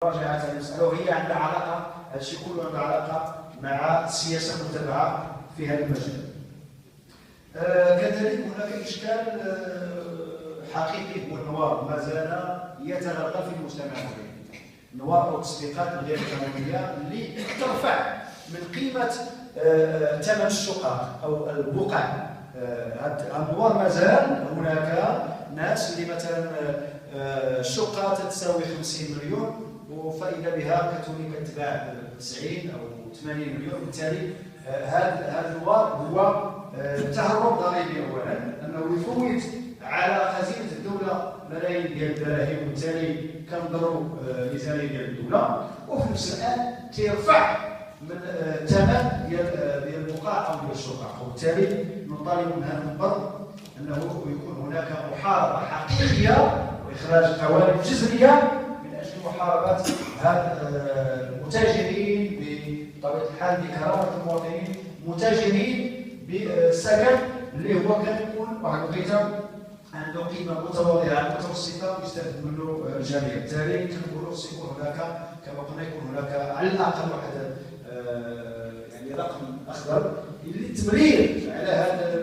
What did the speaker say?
مراجعه المساله، وهي عندها علاقه، هذا الشيء كله عنده علاقه مع السياسه المتبعه في هذا المجال. كذلك هناك اشكال حقيقي، هو النوار ما زال يتغلغل في المجتمع المغربي. النوار او التسويقات الغير قانونيه اللي ترفع من قيمه ثمن الشقق او البقع. النوار ما زال هناك ناس اللي مثلا الشقه تتساوي 50 مليون وفائده بها كتولي كتباع 90 او 80 مليون. بالتالي هذا النوار هو تهرب ضريبي اولا، انه يفوت على خزينه الدوله ملايين ديال الدراهم، وبالتالي كنضروا الميزانيه ديال الدوله، وفي نفس الان تيرفع من الثمن ديال البقاع او ديال الشقق. وبالتالي نطالب من هذا المنبر انه يكون هناك محاربه حقيقيه واخراج قوانين جذريه من اجل محاربه هاد المتاجرين بطبيعه الحال بكرامه المواطنين، متاجرين بالسكن اللي هو كيكون واحد الوقيته عنده قيمه متواضعه متوسطه ويستفد منه الجميع. بالتالي كنقولوا خص يكون هناك كما قلنا يكون هناك على الاقل واحد يعني رقم اخضر للتمرير على هذا